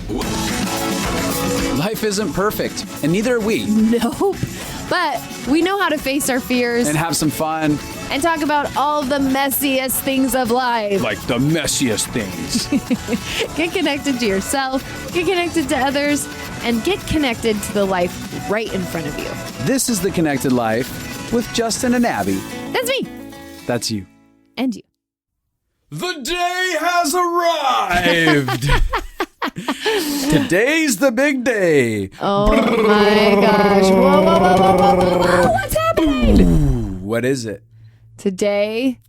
Life isn't perfect, and neither are we. Nope. But we know how to face our fears And have some fun. and talk about all the messiest things of life. Like the messiest things. Get connected to yourself, get connected to others, and get connected to the life right in front of you. This is The Connected Life with Justin and Abby. That's me. That's you. And you. The day has arrived. Today's the big day. Oh my gosh. Whoa, whoa, whoa, whoa, whoa, whoa. What's happening? Ooh, what is it? Today,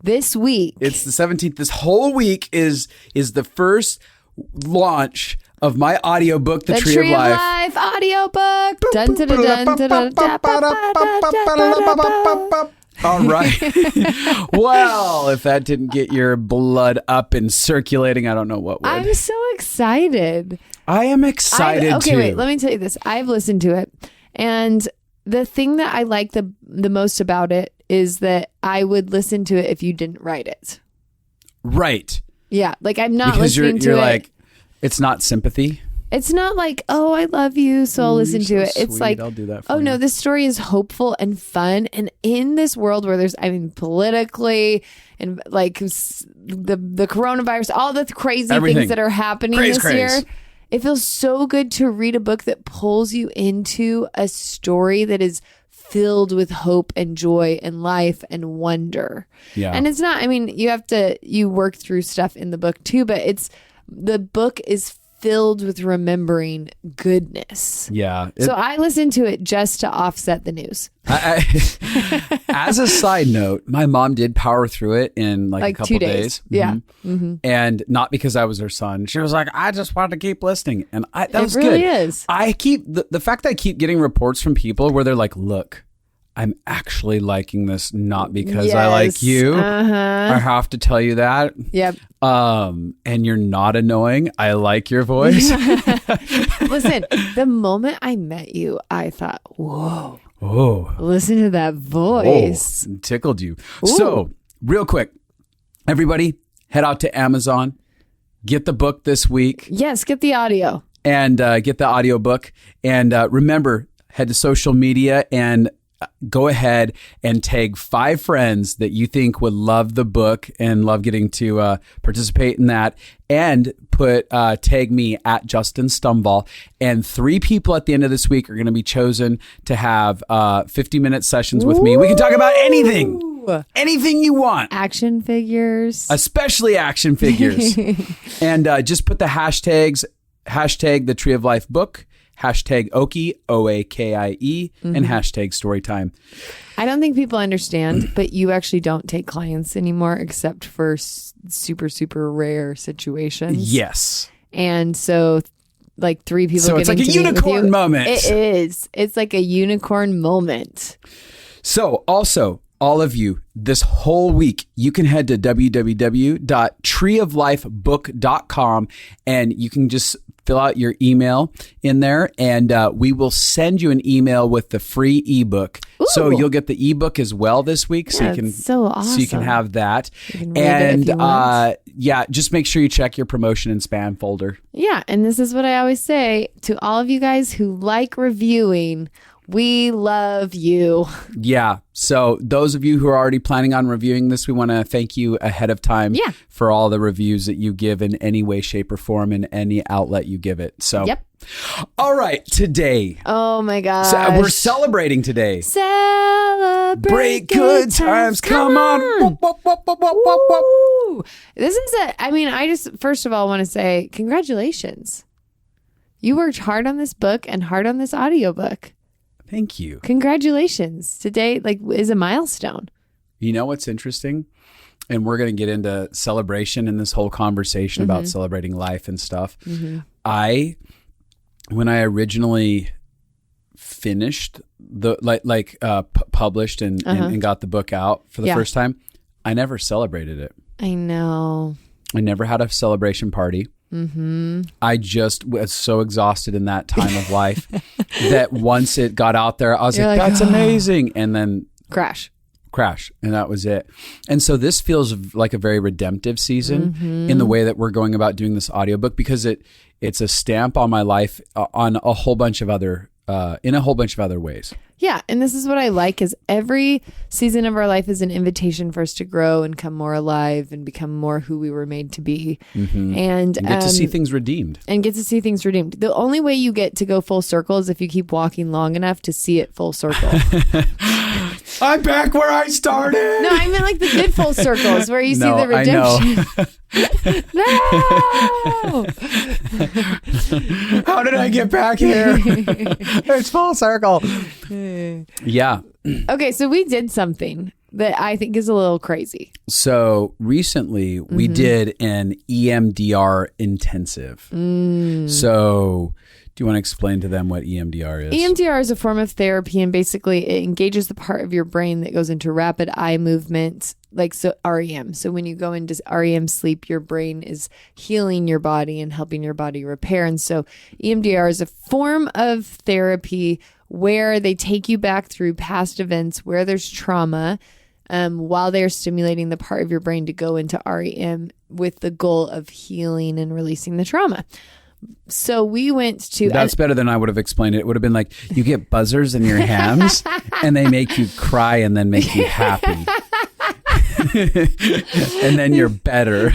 this week. It's the 17th. This whole week is the first launch of my audiobook, The Tree of Life. audiobook. Dun, dun, dun, dun, dun, dun, dun. All right. Well, if that didn't get your blood up and circulating, I don't know what would. I'm so excited. I am excited too. Okay, wait. Let me tell you this. I've listened to it, and the thing that I like the most about it is that I would listen to it if you didn't write it. Right. Yeah, like I'm not because listening to you're it. like, it's not sympathy. It's not like, oh, I love you, so I'll listen to it. It's sweet. like, I'll do that for oh you. no, this story is hopeful and fun. And in this world where there's, politically and like the coronavirus, all the crazy Everything. things that are happening this year, it feels so good to read a book that pulls you into a story that is filled with hope and joy and life and wonder. Yeah. And it's not, you work through stuff in the book too, but the book is filled with remembering goodness. Yeah. So I listened to it just to offset the news. As a side note, my mom did power through it in like a couple 2 days. Yeah. Mm-hmm. And not because I was her son. She was like, I just wanted to keep listening. And that was really good. Is. I keep the fact that I keep getting reports from people where they're like, look, I'm actually liking this not because I like you. I have to tell you that. Yep. And you're not annoying. I like your voice. Listen, the moment I met you, I thought, whoa. Oh. Listen to that voice. Oh, tickled you. Ooh. So, real quick, everybody, head out to Amazon, get the book this week. Yes, get the audio. And get the audiobook. And remember, head to social media and go ahead and tag 5 friends that you think would love the book and love getting to participate in that, and tag me at Justin Stumval. And 3 people at the end of this week are going to be chosen to have 50-minute sessions with me. We can talk about anything you want. Action figures. Especially action figures. And just put the hashtags, hashtag the Tree of Life book, hashtag Okie, OAKIE, and hashtag Storytime. I don't think people understand, but you actually don't take clients anymore except for super, super rare situations. Yes. And so like 3 people So it's like a unicorn moment. It is. It's like a unicorn moment. So also, all of you, this whole week, you can head to www.treeoflifebook.com and you can just fill out your email in there, and we will send you an email with the free ebook. Ooh. So you'll get the ebook as well this week. Yeah, so awesome. So you can have that. You can read it if you want. Just make sure you check your promotion and spam folder. Yeah, and this is what I always say to all of you guys who like reviewing. We love you. Yeah. So those of you who are already planning on reviewing this, we want to thank you ahead of time for all the reviews that you give in any way, shape, or form in any outlet you give it. So, yep. All right. Today. Oh my gosh. So we're celebrating today. Celebrate good times. Come on. Whoop, whoop, whoop, whoop, whoop, whoop. Woo. This is I just first of all want to say congratulations. You worked hard on this book and hard on this audiobook. Thank you. Congratulations. Today is a milestone. You know what's interesting? And we're going to get into celebration in this whole conversation about celebrating life and stuff. Mm-hmm. When I originally finished published and got the book out for the first time, I never celebrated it. I know. I never had a celebration party. Mm-hmm. I just was so exhausted in that time of life that once it got out there, I was like, that's amazing. And then crash. crash, and that was it. And so this feels like a very redemptive season in the way that we're going about doing this audiobook, because it's a stamp on my life on a whole bunch of other in a whole bunch of other ways. Yeah, and this is what I like, is every season of our life is an invitation for us to grow and come more alive and become more who we were made to be. And get to see things redeemed. The only way you get to go full circle is if you keep walking long enough to see it full circle. I'm back where I started. No, I meant like the good full circles where you see the redemption. No! How did I get back here? It's full circle. Yeah. Okay, so we did something that I think is a little crazy. So recently we did an EMDR intensive. So do you want to explain to them what EMDR is? EMDR is a form of therapy, and basically it engages the part of your brain that goes into rapid eye movement, like REM. So when you go into REM sleep, your brain is healing your body and helping your body repair. And so EMDR is a form of therapy where they take you back through past events where there's trauma, while they're stimulating the part of your brain to go into REM with the goal of healing and releasing the trauma. So we went to... That's better than I would have explained it. It would have been like, you get buzzers in your hands and they make you cry and then make you happy. And then you're better.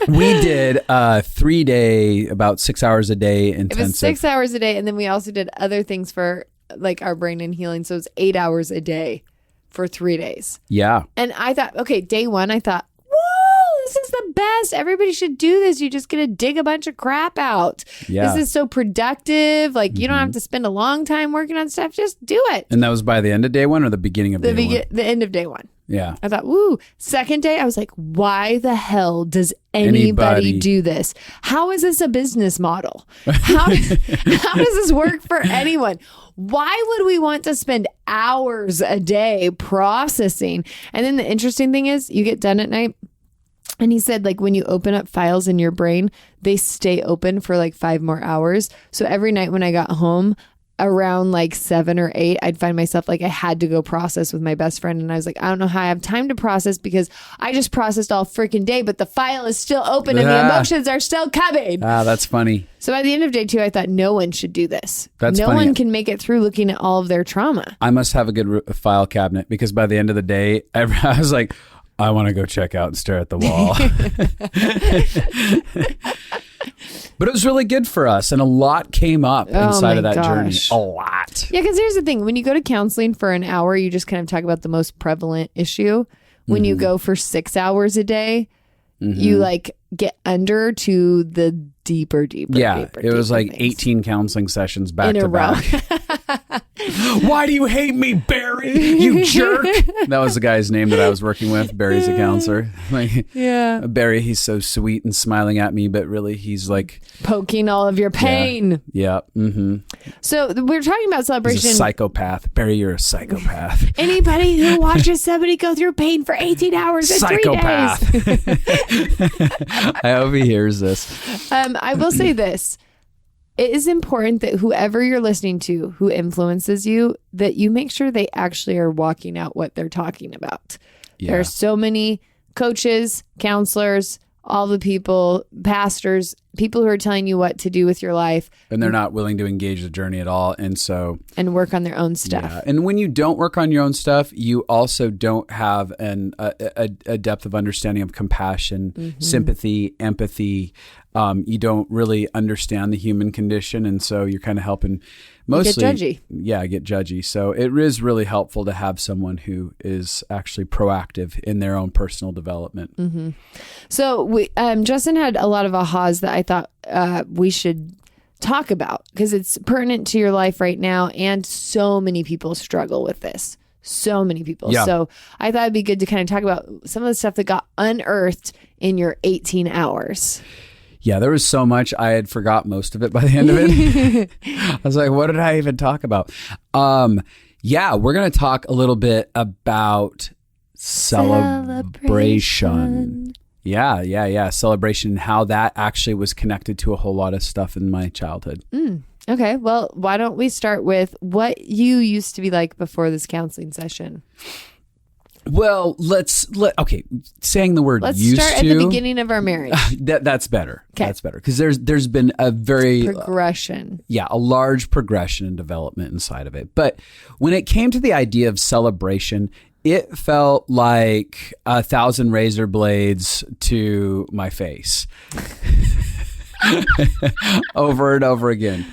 We did a 3-day, about 6 hours a day intensive. It was 6 hours a day. And then we also did other things for like our brain and healing. So it was 8 hours a day for 3 days. Yeah. And I thought, okay, day one, I thought, whoa, this is the best. Everybody should do this. You just get to dig a bunch of crap out. Yeah. This is so productive. Like you don't have to spend a long time working on stuff. Just do it. And that was by the end of day one or the beginning of day one? The end of day one. Yeah. I thought, woo. Second day, I was like, why the hell does anybody do this? How is this a business model? How does this work for anyone? Why would we want to spend hours a day processing? And then the interesting thing is you get done at night. And he said, like, when you open up files in your brain, they stay open for like 5 more hours. So every night when I got home, around like 7 or 8, I'd find myself like I had to go process with my best friend. And I was like, I don't know how I have time to process because I just processed all freaking day, but the file is still open and the emotions are still coming. That's funny. So by the end of day 2, I thought no one should do this. That's no funny. one can make it through looking at all of their trauma. I must have a good file cabinet because by the end of the day, I was like, I want to go check out and stare at the wall. But it was really good for us, and a lot came up inside of that journey. A lot. Yeah, because here's the thing. When you go to counseling for an hour, you just kind of talk about the most prevalent issue. When you go for 6 hours a day, you like get under to the deeper. Yeah, it was like things. 18 counseling sessions back to back. Why do you hate me, Barry? You jerk. That was the guy's name that I was working with. Barry's a counselor. Like, yeah. Barry, he's so sweet and smiling at me, but really he's like poking all of your pain. Yeah. So we're talking about celebration. He's a psychopath. Barry, you're a psychopath. Anybody who watches somebody go through pain for 18 hours in 3 days. I hope he hears this. I will say this. It is important that whoever you're listening to who influences you, that you make sure they actually are walking out what they're talking about. Yeah. There are so many coaches, counselors, all the people, pastors, people who are telling you what to do with your life. And they're not willing to engage the journey at all. And work on their own stuff. Yeah. And when you don't work on your own stuff, you also don't have a depth of understanding of compassion, sympathy, empathy. You don't really understand the human condition. And so you're kind of helping mostly get judgy. Yeah, get judgy. So it is really helpful to have someone who is actually proactive in their own personal development. So Justin had a lot of ahas that I thought we should talk about because it's pertinent to your life right now. And so many people struggle with this. So many people. Yeah. So I thought it'd be good to kind of talk about some of the stuff that got unearthed in your 18 hours. Yeah, there was so much. I had forgot most of it by the end of it. I was like, what did I even talk about? Yeah, we're going to talk a little bit about celebration. Yeah. Celebration and how that actually was connected to a whole lot of stuff in my childhood. Okay, well, why don't we start with what you used to be like before this counseling session? Well, okay. Saying the word Let's used start to. at the beginning of our marriage. That's better. Okay. That's better. Because there's been a very Progression. a large progression and development inside of it. But when it came to the idea of celebration, it felt like 1,000 razor blades to my face over and over again.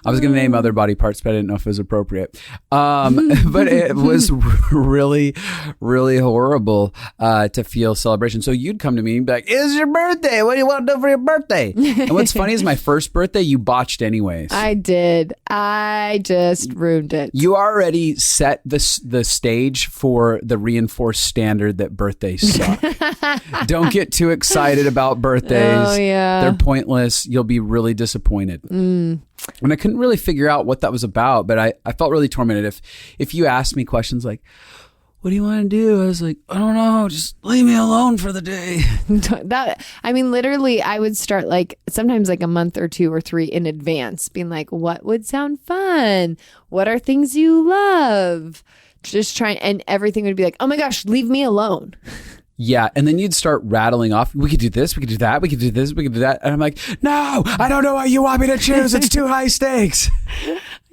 I was going to name other body parts, but I didn't know if it was appropriate. But it was really, really horrible to feel celebration. So you'd come to me and be like, it's your birthday. What do you want to do for your birthday? And what's funny is my first birthday, you botched anyways. I did. I just ruined it. You already set the stage for the reinforced standard that birthdays suck. Don't get too excited about birthdays. Oh, yeah. They're pointless. You'll be really disappointed. And I couldn't really figure out what that was about, but I felt really tormented. If you asked me questions like, what do you want to do? I was like, I don't know. Just leave me alone for the day. Literally, I would start sometimes a month or 2 or 3 in advance, being like, what would sound fun? What are things you love? Just trying, and everything would be like, oh my gosh, leave me alone. Yeah, and then you'd start rattling off, we could do this, we could do that, we could do this, we could do that. And I'm like, no, I don't know what you want me to choose. It's too high stakes.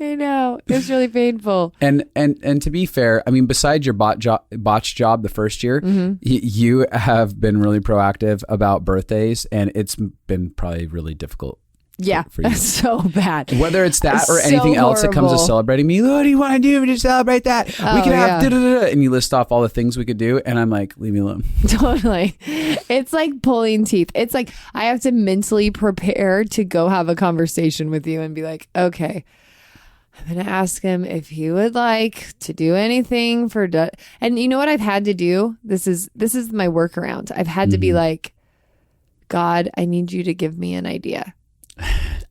I know. It's really painful. And to be fair, I mean, besides your botch job the first year, you have been really proactive about birthdays, and it's been probably really difficult. Yeah, for you. That's so bad. Whether it's that or So anything else that comes to horrible. celebrating me, what do you want to do to celebrate that? We can have da-da-da-da. And you list off all the things we could do, and I'm like, leave me alone. Totally. It's like pulling teeth. It's like I have to mentally prepare to go have a conversation with you and be like, okay, I'm going to ask him if he would like to do anything for... And you know what I've had to do? This is my workaround. I've had to be like, God, I need you to give me an idea.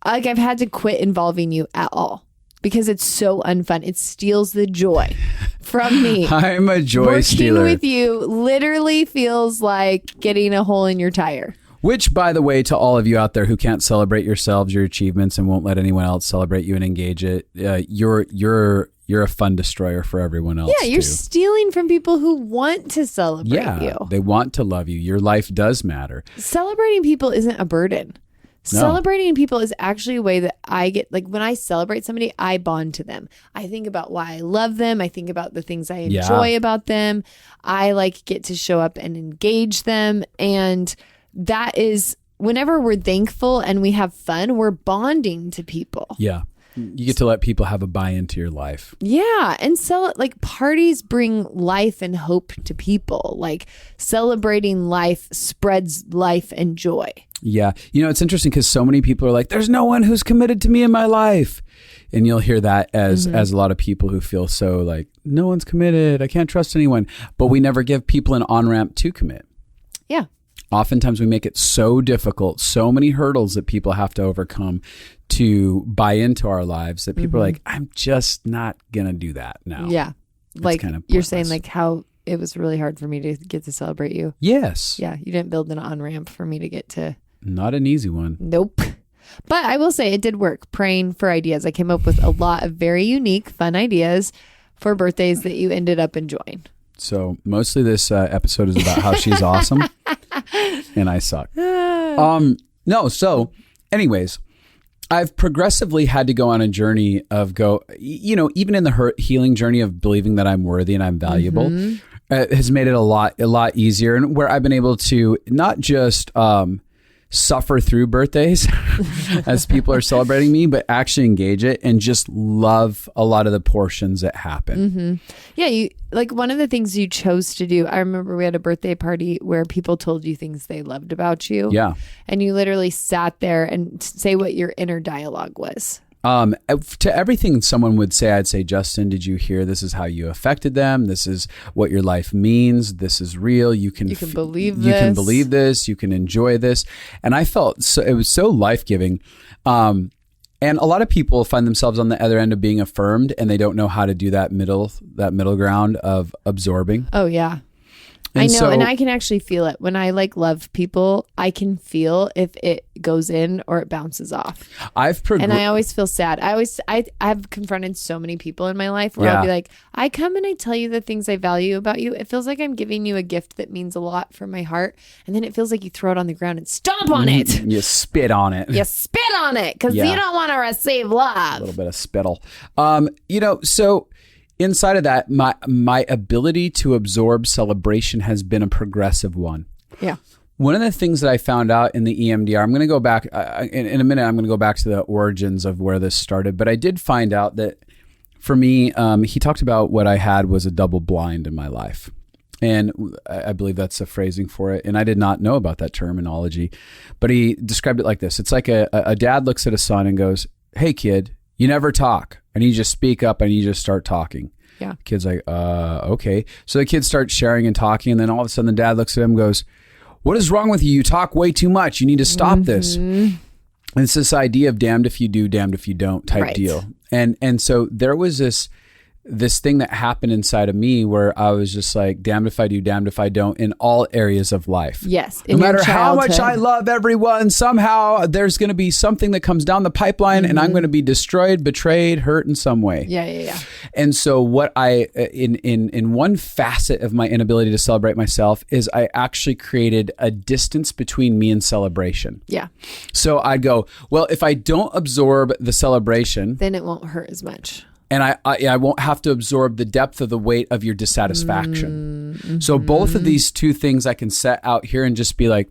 I've had to quit involving you at all because it's so unfun. It steals the joy from me. I'm a joy Working stealer. with you literally feels like getting a hole in your tire. Which, by the way, to all of you out there who can't celebrate yourselves, your achievements, and won't let anyone else celebrate you and engage it, you're a fun destroyer for everyone else. Yeah, you're too. stealing from people who want to celebrate you. They want to love you. Your life does matter. Celebrating people isn't a burden. No. Celebrating people is actually a way that I get, when I celebrate somebody, I bond to them. I think about why I love them. I think about the things I enjoy about them. I get to show up and engage them. And that is, whenever we're thankful and we have fun, we're bonding to people. Yeah. You get to let people have a buy-in to your life. Yeah. And parties bring life and hope to people. Celebrating life spreads life and joy. Yeah. It's interesting because so many people are like, there's no one who's committed to me in my life. And you'll hear that as a lot of people who feel so like, no one's committed. I can't trust anyone. But we never give people an on-ramp to commit. Yeah. Oftentimes we make it so difficult, so many hurdles that people have to overcome to buy into our lives that people are like, I'm just not going to do that now. Yeah. Kind of You're saying how it was really hard for me to get to celebrate you. Yes. Yeah. You didn't build an on-ramp for me to get to. Not an easy one. Nope. But I will say it did work, praying for ideas. I came up with a lot of very unique, fun ideas for birthdays that you ended up enjoying. So mostly this episode is about how she's awesome and I suck. Anyways, I've progressively had to go on a journey of even in the healing journey of believing that I'm worthy and I'm valuable, has made it a lot easier, and where I've been able to not just suffer through birthdays as people are celebrating me, but actually engage it and just love a lot of the portions that happen. Yeah, one of the things you chose to do, I remember we had a birthday party where people told you things they loved about you. Yeah. And you literally sat there and say what your inner dialogue was. To everything someone would say, I'd say, Justin, did you hear? This is how you affected them. This is what your life means. This is real. You can believe this. You can believe this. You can enjoy this. And I felt it was so life-giving. And a lot of people find themselves on the other end of being affirmed, and they don't know how to do that middle ground of absorbing. Oh, yeah. I know, and I can actually feel it. When I like love people, I can feel if it goes in or it bounces off. And I always feel sad. I've confronted so many people in my life where I'll be like, I come and I tell you the things I value about you. It feels like I'm giving you a gift that means a lot from my heart. And then it feels like you throw it on the ground and stomp on it. You spit on it. You spit on it because you don't want to receive love. A little bit of spittle. So inside of that, my ability to absorb celebration has been a progressive one. Yeah. One of the things that I found out in the EMDR, I'm going to go back in a minute. I'm going to go back to the origins of where this started. But I did find out that for me, he talked about what I had was a double blind in my life. And I believe that's a phrasing for it. And I did not know about that terminology. But he described it like this. It's like a dad looks at a son and goes, hey, kid, you never talk. And you just speak up and you just start talking. Yeah. Kid's like, okay. So the kid starts sharing and talking. And then all of a sudden the dad looks at him and goes, what is wrong with you? You talk way too much. You need to stop this. And it's this idea of damned if you do, damned if you don't type deal. And so there was this thing that happened inside of me where I was just like, damned if I do, damned if I don't, in all areas of life. Yes. No matter how much I love everyone, somehow there's going to be something that comes down the pipeline and I'm going to be destroyed, betrayed, hurt in some way. Yeah. And so what in one facet of my inability to celebrate myself is I actually created a distance between me and celebration. Yeah. So I'd go, well, if I don't absorb the celebration, then it won't hurt as much. And I won't have to absorb the depth of the weight of your dissatisfaction. So both of these two things I can set out here and just be like,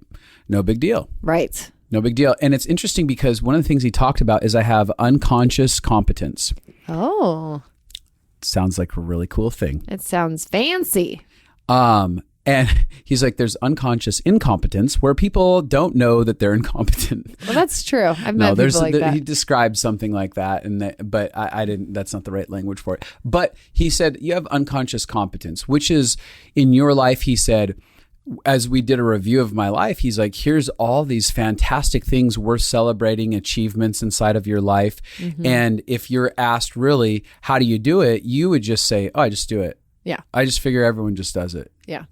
no big deal. Right. No big deal. And it's interesting because one of the things he talked about is I have unconscious competence. Oh. Sounds like a really cool thing. It sounds fancy. And he's like, there's unconscious incompetence where people don't know that they're incompetent. Well, that's true. I've met people like that. He described something like that, but I didn't. That's not the right language for it. But he said you have unconscious competence, which is in your life. He said, as we did a review of my life, he's like, here's all these fantastic things worth celebrating, achievements inside of your life. And if you're asked, really, how do you do it? You would just say, oh, I just do it. Yeah. I just figure everyone just does it. Yeah.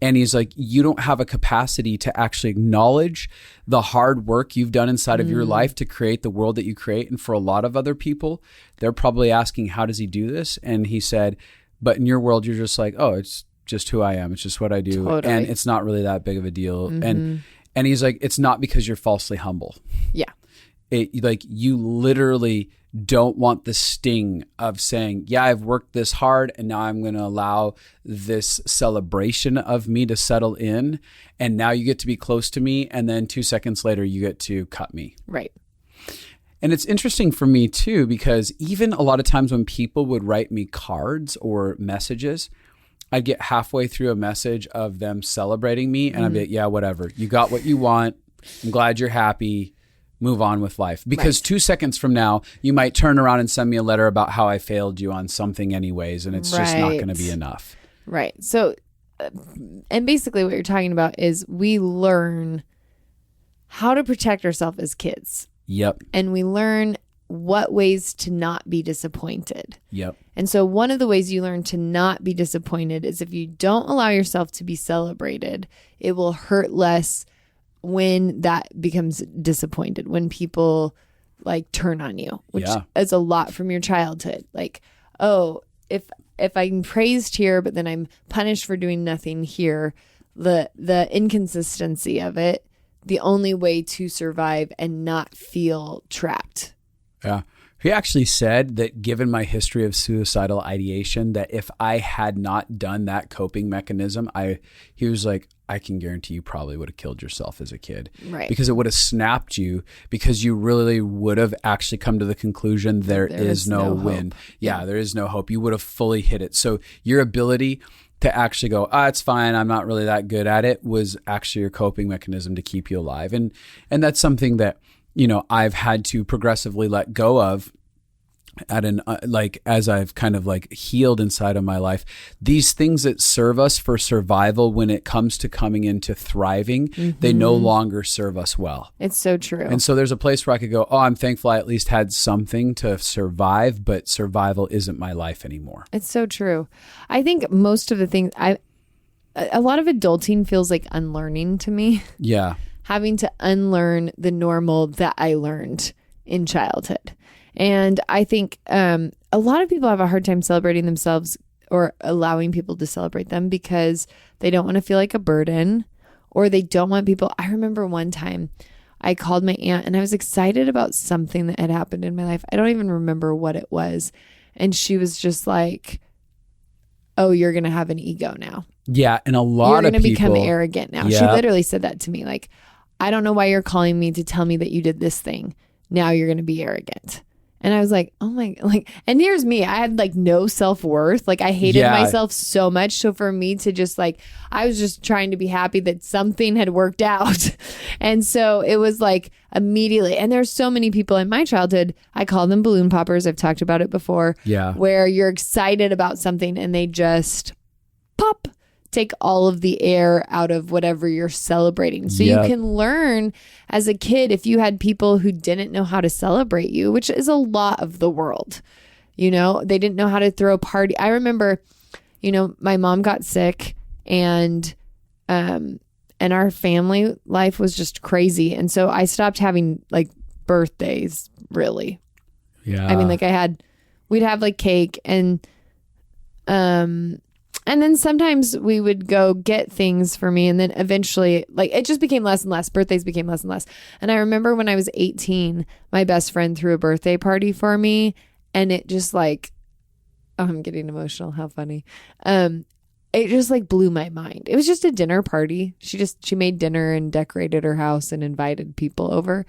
And he's like, you don't have a capacity to actually acknowledge the hard work you've done inside of your life to create the world that you create. And for a lot of other people, they're probably asking, how does he do this? And he said, but in your world, you're just like, oh, it's just who I am. It's just what I do. Totally. And it's not really that big of a deal. And he's like, it's not because you're falsely humble. Yeah. You literally don't want the sting of saying, yeah, I've worked this hard and now I'm going to allow this celebration of me to settle in. And now you get to be close to me. And then 2 seconds later, you get to cut me. Right. And it's interesting for me too, because even a lot of times when people would write me cards or messages, I'd get halfway through a message of them celebrating me and I'd be like, yeah, whatever. You got what you want. I'm glad you're happy. Move on with life. Because 2 seconds from now, you might turn around and send me a letter about how I failed you on something anyways, and it's just not going to be enough. Right. So, and basically what you're talking about is we learn how to protect ourselves as kids. Yep. And we learn what ways to not be disappointed. Yep. And so one of the ways you learn to not be disappointed is if you don't allow yourself to be celebrated, it will hurt less when that becomes disappointed, when people like turn on you, which is a lot from your childhood. Like, oh, if I'm praised here, but then I'm punished for doing nothing here, the inconsistency of it, the only way to survive and not feel trapped. Yeah. He actually said that given my history of suicidal ideation, that if I had not done that coping mechanism, he was like, I can guarantee you probably would have killed yourself as a kid. Right. Because it would have snapped you, because you really would have actually come to the conclusion there is no win. Yeah, there is no hope. You would have fully hit it. So your ability to actually go, it's fine, I'm not really that good at it, was actually your coping mechanism to keep you alive. And that's something that, I've had to progressively let go of at as I've kind of healed inside of my life. These things that serve us for survival, when it comes to coming into thriving, they no longer serve us well. It's so true. And so there's a place where I could go, I'm thankful I at least had something to survive, but survival isn't my life anymore. It's so true. I think most of the things a lot of adulting feels like unlearning to me. Yeah. Having to unlearn the normal that I learned in childhood. And I think a lot of people have a hard time celebrating themselves or allowing people to celebrate them because they don't want to feel like a burden, or they don't want people. I remember one time I called my aunt and I was excited about something that had happened in my life. I don't even remember what it was. And she was just like, oh, you're going to have an ego now. Yeah. And a lot you're of gonna people. become arrogant now. Yeah. She literally said that to me. Like, I don't know why you're calling me to tell me that you did this thing. Now you're going to be arrogant. And I was like, oh my, like, and here's me. I had like no self-worth. Like I hated myself so much. So for me to just like, I was just trying to be happy that something had worked out. And so it was like immediately, and there's so many people in my childhood, I call them balloon poppers. I've talked about it before. Yeah. Where you're excited about something and they just pop, take all of the air out of whatever you're celebrating. So you can learn as a kid, if you had people who didn't know how to celebrate you, which is a lot of the world, you know, they didn't know how to throw a party. I remember, you know, my mom got sick and our family life was just crazy. And so I stopped having like birthdays, really. Yeah. I mean, like we'd have like cake and then sometimes we would go get things for me. And then eventually, like, it just became less and less. Birthdays became less and less. And I remember when I was 18, my best friend threw a birthday party for me. And it just like, oh, I'm getting emotional. How funny. It just like blew my mind. It was just a dinner party. She made dinner and decorated her house and invited people over.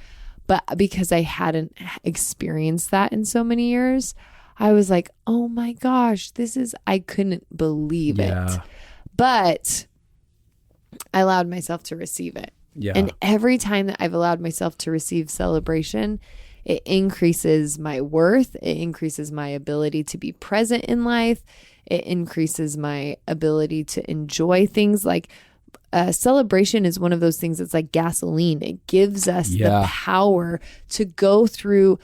But because I hadn't experienced that in so many years, I was like, oh my gosh, I couldn't believe it. But I allowed myself to receive it. Yeah. And every time that I've allowed myself to receive celebration, it increases my worth. It increases my ability to be present in life. It increases my ability to enjoy things. Like celebration is one of those things that's like gasoline. It gives us the power to go through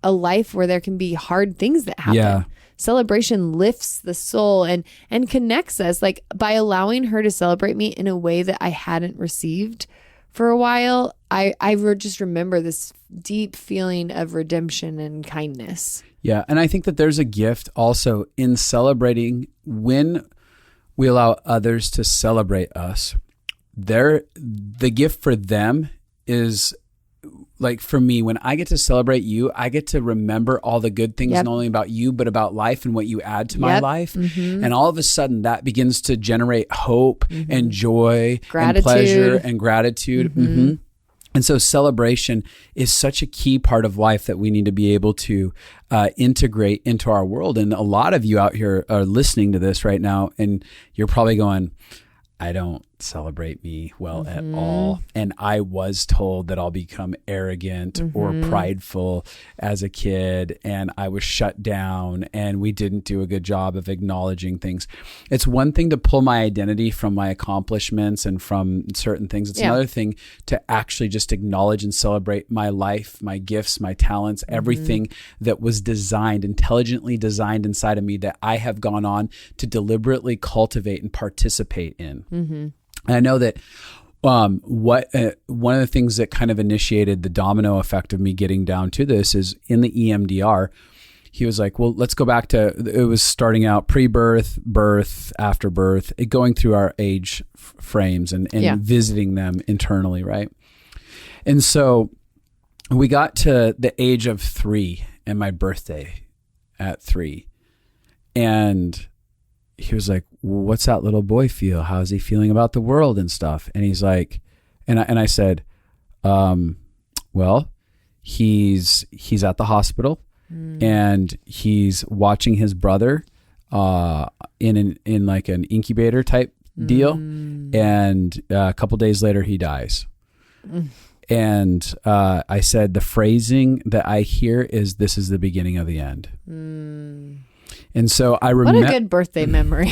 a life where there can be hard things that happen. Yeah. Celebration lifts the soul and connects us. Like by allowing her to celebrate me in a way that I hadn't received for a while, I just remember this deep feeling of redemption and kindness. Yeah. And I think that there's a gift also in celebrating when we allow others to celebrate us. The gift for them is like, for me, when I get to celebrate you, I get to remember all the good things, not only about you, but about life and what you add to my life. Mm-hmm. And all of a sudden that begins to generate hope and joy and pleasure and gratitude. Mm-hmm. Mm-hmm. And so celebration is such a key part of life that we need to be able to integrate into our world. And a lot of you out here are listening to this right now, and you're probably going, I don't celebrate me well at all. And I was told that I'll become arrogant or prideful as a kid, and I was shut down, and we didn't do a good job of acknowledging things. It's one thing to pull my identity from my accomplishments and from certain things. It's another thing to actually just acknowledge and celebrate my life, my gifts, my talents, everything that was intelligently designed inside of me that I have gone on to deliberately cultivate and participate in. Mm-hmm. And I know that one of the things that kind of initiated the domino effect of me getting down to this is in the EMDR, he was like, well, let's go back to, it was starting out pre-birth, birth, after birth, going through our age frames and visiting them internally, right? And so we got to the age of 3 and my birthday at 3. And he was like, well, what's that little boy feel? How's he feeling about the world and stuff? And he's like, and I said, well, he's at the hospital and he's watching his brother in like an incubator type deal. And a couple days later he dies. And I said, the phrasing that I hear is, this is the beginning of the end. And so I remember. What a good birthday memory.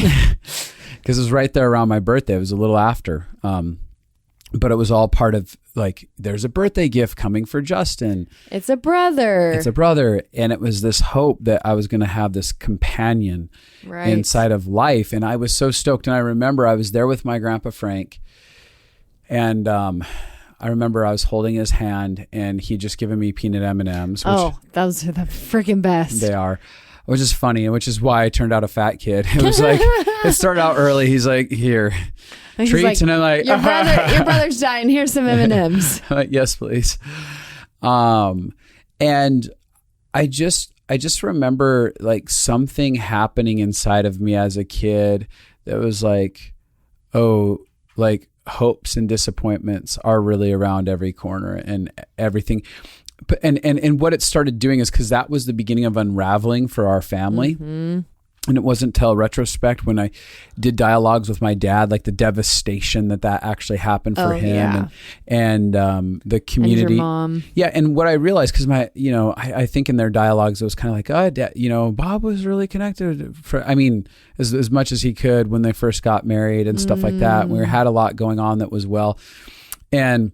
Because it was right there around my birthday. It was a little after. But it was all part of like, there's a birthday gift coming for Justin. It's a brother. It's a brother. And it was this hope that I was going to have this companion inside of life. And I was so stoked. And I remember I was there with my grandpa Frank, and I remember I was holding his hand, and he'd just given me peanut M&Ms. Those are the freaking best. They are. Which is funny, which is why I turned out a fat kid. It was like, it started out early. He's like, here, treats. Like, and I'm like, your brother's dying. Here's some M&Ms. Like, yes, please. And I just remember like something happening inside of me as a kid that was like, oh, like hopes and disappointments are really around every corner and everything. And what it started doing is, because that was the beginning of unraveling for our family. Mm-hmm. And it wasn't till retrospect when I did dialogues with my dad, like the devastation that actually happened for him. Yeah. And the community. And your mom. Yeah. And what I realized, because I think in their dialogues, it was kind of like, oh, Dad, Bob was really connected as much as he could when they first got married and stuff like that. We had a lot going on that was well. And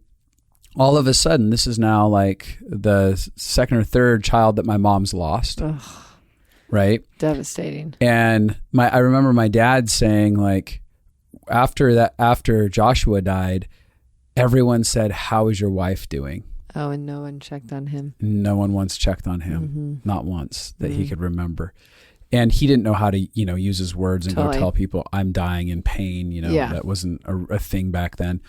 all of a sudden, this is now like the second or third child that my mom's lost. Ugh. Right? Devastating. And I remember my dad saying, like, after Joshua died, everyone said, "How is your wife doing?" Oh, and no one checked on him. No one once checked on him. Not once that he could remember. And he didn't know how to, use his words and go tell people, "I'm dying in pain." That wasn't a thing back then.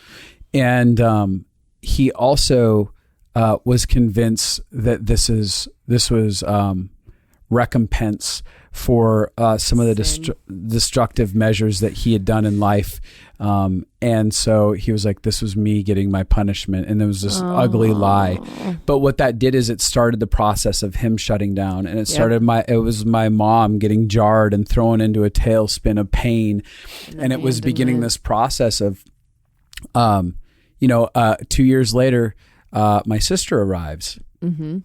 And he also was convinced that this was recompense for some of the destructive measures that he had done in life. And so he was like, this was me getting my punishment. And there was this ugly lie. But what that did is it started the process of him shutting down. And it was my mom getting jarred and thrown into a tailspin of pain. And it was beginning this process of, 2 years later, my sister arrives. Mm-hmm.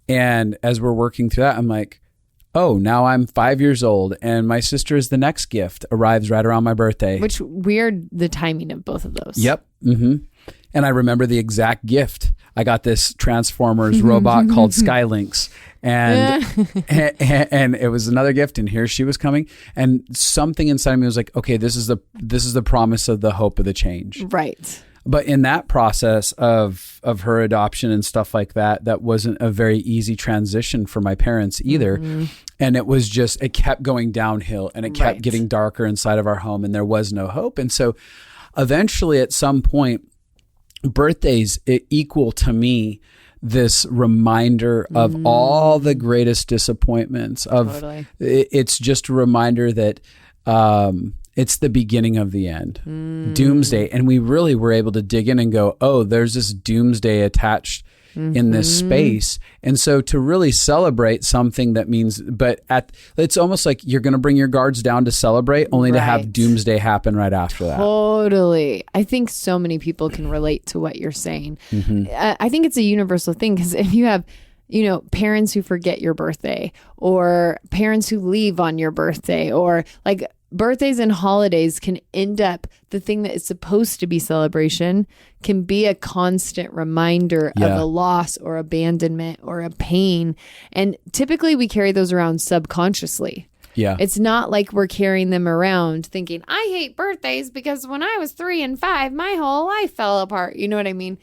And as we're working through that, I'm like, oh, now I'm 5 years old, and my sister is the next gift, arrives right around my birthday. Which weird, the timing of both of those. Yep. Mm-hmm. And I remember the exact gift. I got this Transformers robot called Skylinks, and it was another gift. And here she was coming, and something inside me was like, okay, this is the promise of the hope of the change. Right. But in that process of her adoption and stuff like that, that wasn't a very easy transition for my parents either. Mm-hmm. And it kept going downhill, and it kept getting darker inside of our home, and there was no hope. And so eventually at some point, birthdays equal to me this reminder of all the greatest disappointments it's just a reminder that, it's the beginning of the end, doomsday. And we really were able to dig in and go, oh, there's this doomsday attached in this space. And so to really celebrate something that means, it's almost like you're going to bring your guards down to celebrate only to have doomsday happen right after that. Totally. I think so many people can relate to what you're saying. Mm-hmm. I think it's a universal thing, because if you have, parents who forget your birthday, or parents who leave on your birthday, or like, birthdays and holidays can end up, the thing that is supposed to be celebration can be a constant reminder of a loss or abandonment or a pain. And typically we carry those around subconsciously. Yeah. It's not like we're carrying them around thinking, I hate birthdays because when I was 3 and 5, my whole life fell apart. You know what I mean?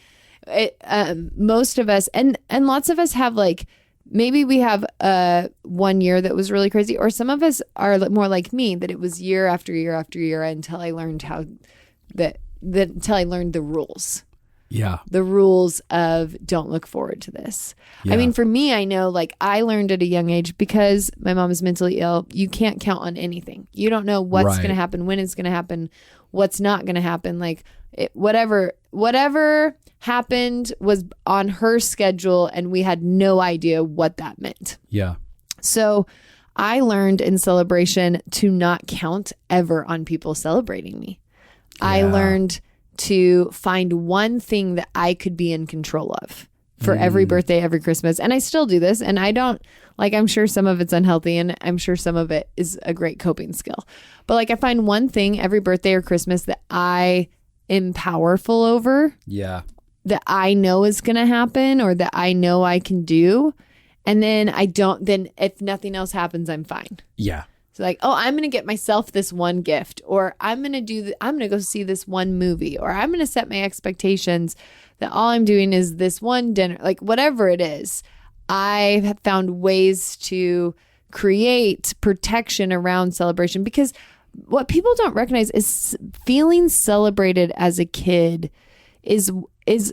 Most of us, and lots of us have, like, maybe we have 1 year that was really crazy, or some of us are more like me, that it was year after year after year until I learned until I learned the rules. Yeah. The rules of don't look forward to this. Yeah. I mean, for me, I know, like, I learned at a young age, because my mom is mentally ill, you can't count on anything. You don't know what's going to happen, when it's going to happen, what's not going to happen. Like, whatever happened was on her schedule, and we had no idea what that meant. Yeah. So I learned in celebration to not count ever on people celebrating me. Yeah. I learned to find one thing that I could be in control of for every birthday, every Christmas. And I still do this, and I don't, like, I'm sure some of it's unhealthy, and I'm sure some of it is a great coping skill. But, like, I find one thing every birthday or Christmas that I am powerful over. Yeah. that I know is going to happen or that I know I can do. And then then if nothing else happens, I'm fine. Yeah. So like, oh, I'm going to get myself this one gift, or I'm going to go see this one movie, or I'm going to set my expectations that all I'm doing is this one dinner, like whatever it is. I have found ways to create protection around celebration, because what people don't recognize is feeling celebrated as a kid is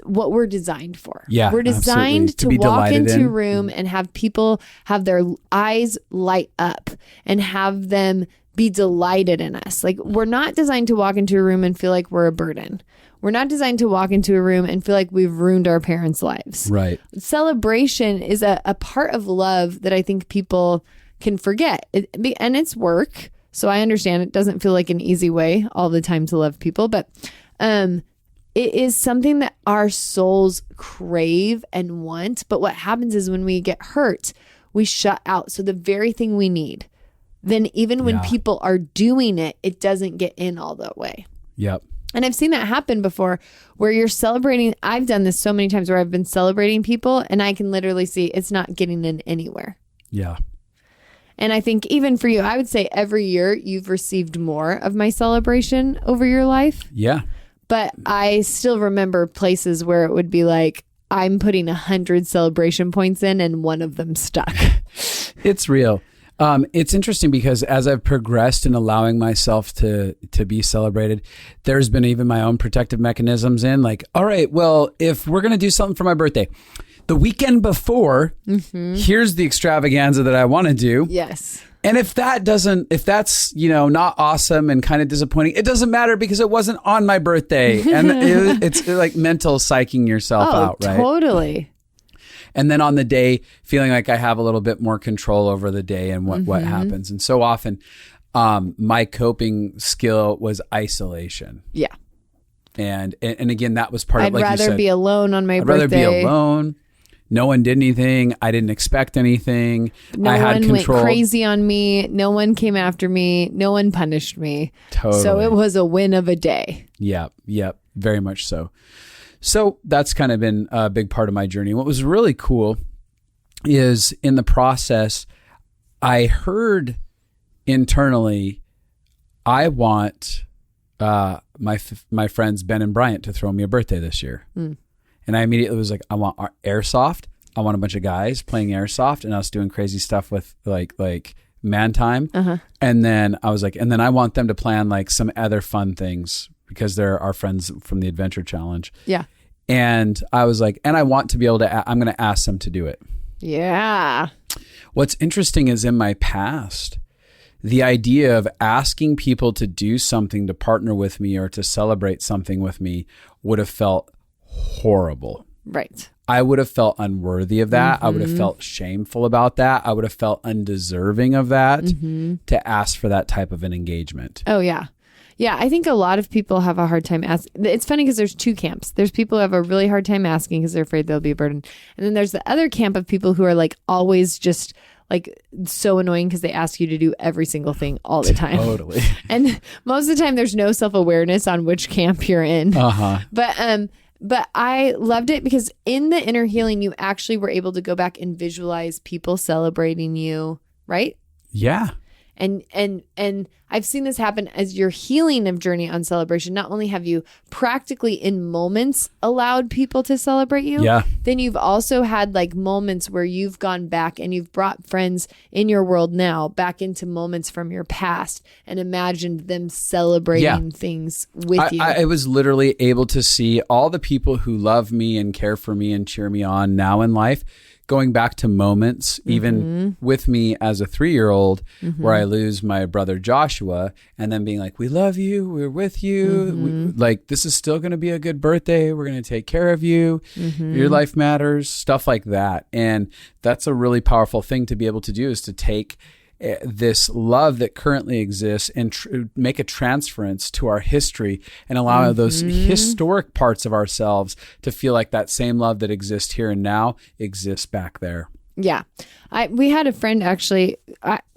what we're designed for. Yeah, we're designed absolutely. to walk into a room and have people have their eyes light up and have them be delighted in us. Like, we're not designed to walk into a room and feel like we're a burden. We're not designed to walk into a room and feel like we've ruined our parents' lives. Right. Celebration is a part of love that I think people can forget. And it's work. So I understand it doesn't feel like an easy way all the time to love people, but it is something that our souls crave and want. But what happens is when we get hurt, we shut out. So the very thing we need, then even when people are doing it, it doesn't get in all that way. Yep. And I've seen that happen before where you're celebrating. I've done this so many times where I've been celebrating people and I can literally see it's not getting in anywhere. Yeah. And I think even for you, I would say every year you've received more of my celebration over your life. Yeah. But I still remember places where it would be like, I'm putting 100 celebration points in and one of them stuck. It's real. It's interesting because as I've progressed in allowing myself to be celebrated, there's been even my own protective mechanisms in like, all right, well, if we're going to do something for my birthday, the weekend before, here's the extravaganza that I want to do. Yes. And if that's, not awesome and kind of disappointing, it doesn't matter because it wasn't on my birthday. And it's like mental psyching yourself out, right? Totally. And then on the day, feeling like I have a little bit more control over the day and what happens. And so often, my coping skill was isolation. Yeah. And again, that was part of, like you said. I'd rather be alone on my birthday. I'd rather be alone. No one did anything. I didn't expect anything. I had control. No one went crazy on me. No one came after me. No one punished me. Totally. So it was a win of a day. Yep. Very much so. So that's kind of been a big part of my journey. What was really cool is in the process, I heard internally, I want my friends Ben and Bryant to throw me a birthday this year. And I immediately was like, I want airsoft. I want a bunch of guys playing airsoft and us doing crazy stuff with like man time. And then I was like, and then I want them to plan like some other fun things because they're our friends from the Adventure Challenge. Yeah. And I was like, and I want to be able to, I'm going to ask them to do it. Yeah. What's interesting is in my past, the idea of asking people to do something to partner with me or to celebrate something with me would have felt horrible. Right. I would have felt unworthy of that. I would have felt shameful about that. I would have felt undeserving of that to ask for that type of an engagement. Oh, yeah. Yeah, I think a lot of people have a hard time asking. It's funny because there's two camps. There's people who have a really hard time asking because they're afraid they'll be a burden. And then there's the other camp of people who are like always just like so annoying because they ask you to do every single thing all the time. Totally. And most of the time there's no self-awareness on which camp you're in. But I loved it because in the inner healing, you actually were able to go back and visualize people celebrating you, right? Yeah. And I've seen this happen as your healing of journey on celebration. Not only have you practically in moments allowed people to celebrate you, then you've also had like moments where you've gone back and you've brought friends in your world now back into moments from your past and imagined them celebrating things with you. I was literally able to see all the people who love me and care for me and cheer me on now in life, going back to moments, even with me as a 3-year-old, where I lose my brother Joshua, and then being like, we love you, we're with you, like, this is still going to be a good birthday, we're going to take care of you, your life matters, stuff like that. And that's a really powerful thing to be able to do, is to take this love that currently exists and make a transference to our history and allow those historic parts of ourselves to feel like that same love that exists here and now exists back there. Yeah. We had a friend actually,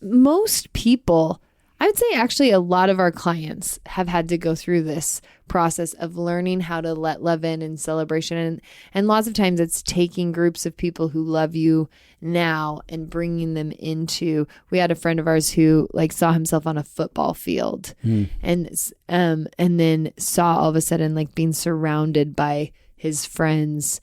most people I would say actually a lot of our clients have had to go through this process of learning how to let love in and celebration. And lots of times it's taking groups of people who love you now and bringing them into, we had a friend of ours who like saw himself on a football field and then saw all of a sudden like being surrounded by his friends,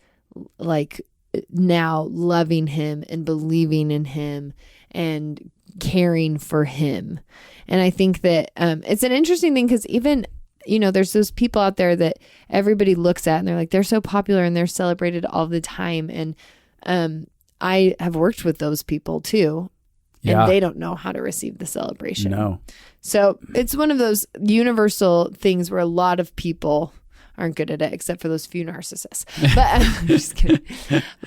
like now loving him and believing in him and caring for him. And I think that it's an interesting thing because even, there's those people out there that everybody looks at and they're like, they're so popular and they're celebrated all the time. And I have worked with those people too. Yeah. And they don't know how to receive the celebration. No. So it's one of those universal things where a lot of people aren't good at it, except for those few narcissists. But I'm just kidding.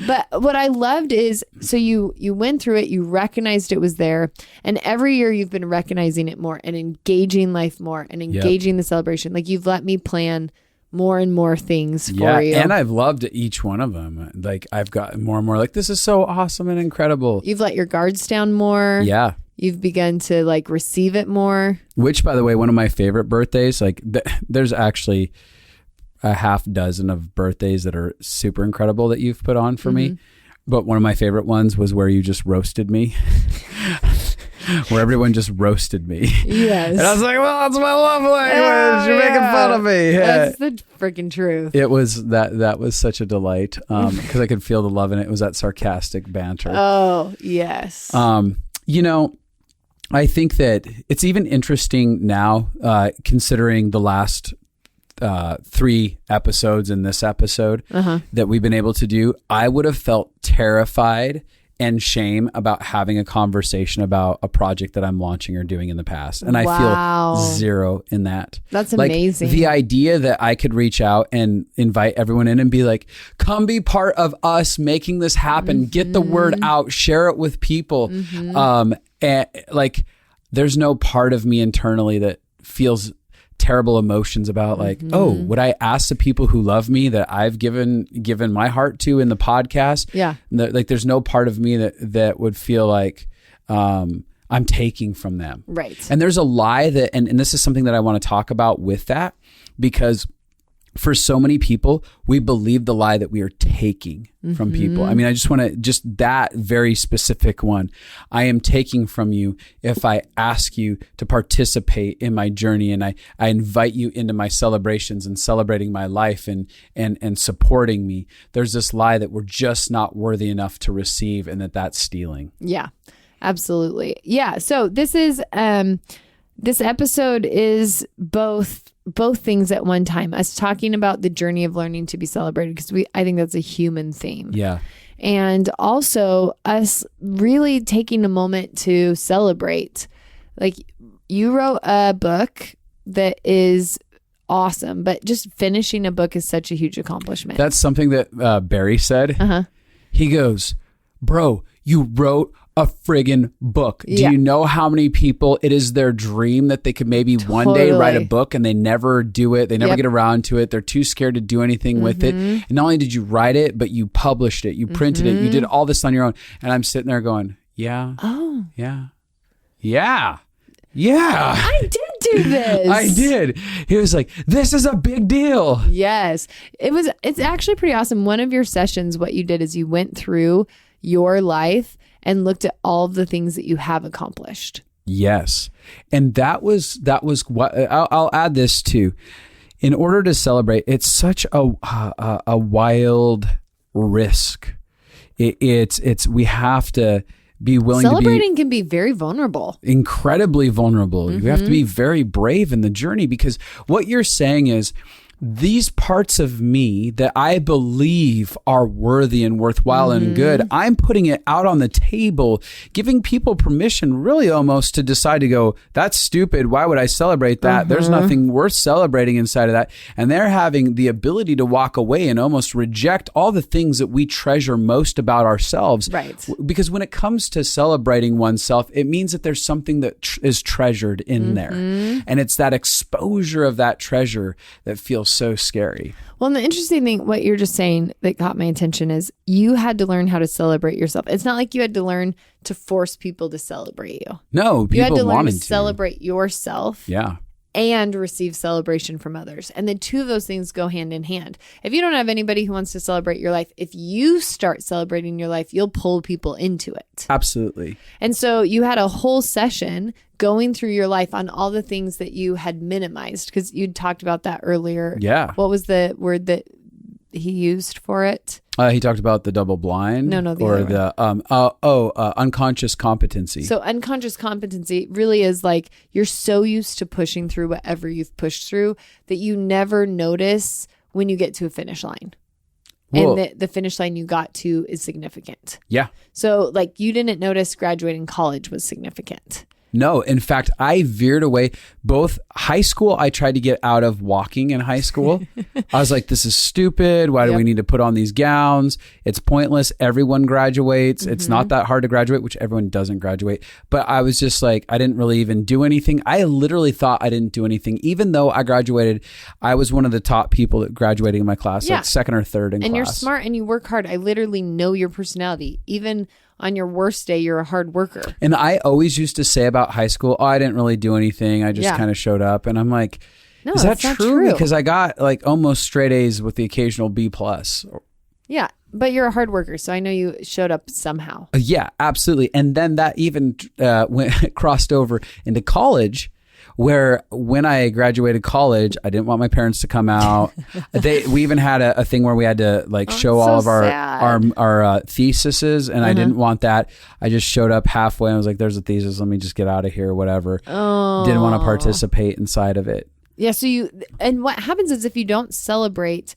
But what I loved is, so you went through it, you recognized it was there, and every year you've been recognizing it more and engaging life more and engaging the celebration. Like you've let me plan more and more things for you. And I've loved each one of them. Like I've gotten more and more like, this is so awesome and incredible. You've let your guards down more. Yeah. You've begun to like receive it more. Which, by the way, one of my favorite birthdays, like there's actually a half dozen of birthdays that are super incredible that you've put on for me. But one of my favorite ones was where you just roasted me. Where everyone just roasted me. Yes. And I was like, well, that's my love language. You're making fun of me. That's the freaking truth. It was that was such a delight because I could feel the love in it. It was that sarcastic banter. Oh, yes. I think that it's even interesting now, considering the last 3 episodes in this episode that we've been able to do. I would have felt terrified and shame about having a conversation about a project that I'm launching or doing in the past. And I feel zero in that. That's amazing. Like, the idea that I could reach out and invite everyone in and be like, come be part of us making this happen, get the word out, share it with people. And like, there's no part of me internally that feels terrible emotions about like, oh, would I ask the people who love me that I've given my heart to in the podcast? Yeah. Like there's no part of me that would feel like I'm taking from them. Right. And there's a lie that, and this is something that I want to talk about with that, because for so many people, we believe the lie that we are taking from people. I mean, I just want to, just that very specific one. I am taking from you if I ask you to participate in my journey and I invite you into my celebrations and celebrating my life and supporting me. There's this lie that we're just not worthy enough to receive and that's stealing. Yeah, absolutely. Yeah. So this is, this episode is both things at one time, us talking about the journey of learning to be celebrated, because I think that's a human theme. Yeah. And also us really taking a moment to celebrate. Like, you wrote a book that is awesome, but just finishing a book is such a huge accomplishment. That's something that Barry said. He goes, bro, you wrote a friggin' book. Do you know how many people it is their dream that they could maybe one day write a book and they never do it? They never get around to it. They're too scared to do anything with it. And not only did you write it, but you published it, you printed it, you did all this on your own. And I'm sitting there going, yeah. Oh. Yeah. Yeah. Yeah. I did do this. I did. He was like, this is a big deal. Yes. It's actually pretty awesome. One of your sessions, what you did is you went through your life and looked at all of the things that you have accomplished. Yes. And that was what I'll add this too. In order to celebrate, it's such a wild risk. It's we have to be willing Celebrating can be very vulnerable. Incredibly vulnerable. You have to be very brave in the journey, because what you're saying is, these parts of me that I believe are worthy and worthwhile and good, I'm putting it out on the table, giving people permission really almost to decide to go, that's stupid. Why would I celebrate that? There's nothing worth celebrating inside of that. And they're having the ability to walk away and almost reject all the things that we treasure most about ourselves. Right. Because when it comes to celebrating oneself, it means that there's something that is treasured in there. And it's that exposure of that treasure that feels feels so scary. Well, and the interesting thing, what you're just saying that caught my attention is you had to learn how to celebrate yourself. It's not like you had to learn to force people to celebrate you. No, people you had to learn wanted to celebrate yourself. Yeah. And receive celebration from others. And the two of those things go hand in hand. If you don't have anybody who wants to celebrate your life, if you start celebrating your life, you'll pull people into it. Absolutely. And so you had a whole session going through your life on all the things that you had minimized, because you'd talked about that earlier. Yeah. What was the word that he used for it? He talked about the double blind. No, unconscious competency. So unconscious competency really is like you're so used to pushing through whatever you've pushed through that you never notice when you get to a finish line. Well, and the finish line you got to is significant. Yeah. So like you didn't notice graduating college was significant. No, in fact, I veered away. Both high school, I tried to get out of walking in high school. I was like, this is stupid. Why do we need to put on these gowns? It's pointless. Everyone graduates. It's not that hard to graduate, which everyone doesn't graduate. But I was just like, I didn't really even do anything. I literally thought I didn't do anything. Even though I graduated, I was one of the top people that graduating in my class, like second or third in class. And you're smart and you work hard. I literally know your personality. Even on your worst day, you're a hard worker. And I always used to say about high school, oh, I didn't really do anything. I just kind of showed up. And I'm like, no, is that true? Because I got like almost straight A's with the occasional B+. Yeah, but you're a hard worker. So I know you showed up somehow. Yeah, absolutely. And then that even crossed over into college, where when I graduated college, I didn't want my parents to come out. We even had a thing where we had to like show all of our theses, and I didn't want that. I just showed up halfway and I was like, there's a thesis, let me just get out of here, whatever. Didn't want to participate inside of it. Yeah, and what happens is if you don't celebrate,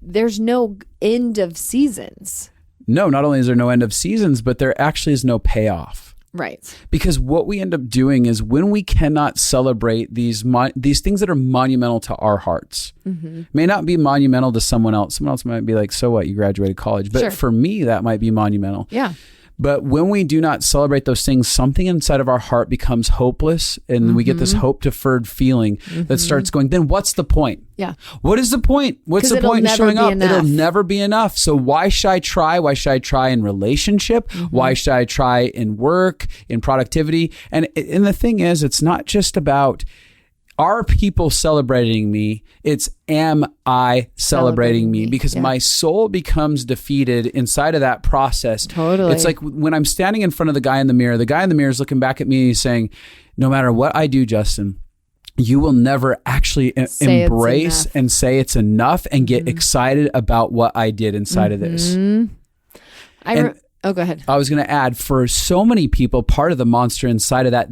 there's no end of seasons. No, not only is there no end of seasons, but there actually is no payoff. Right. Because what we end up doing is when we cannot celebrate these things that are monumental to our hearts, may not be monumental to someone else. Someone else might be like, so what, you graduated college. But for me, that might be monumental. Yeah. But when we do not celebrate those things, something inside of our heart becomes hopeless, and we get this hope deferred feeling that starts going, then what's the point? Yeah. What is the point? What's the point in showing up? It'll never be enough. So why should I try? Why should I try in relationship? Why should I try in work, in productivity? And the thing is, it's not just about are people celebrating me? It's am I celebrating me? Because my soul becomes defeated inside of that process. Totally. It's like when I'm standing in front of the guy in the mirror is looking back at me and he's saying, no matter what I do, Justin, you will never actually embrace and say it's enough and get excited about what I did inside of this. Go ahead. I was going to add, for so many people, part of the monster inside of that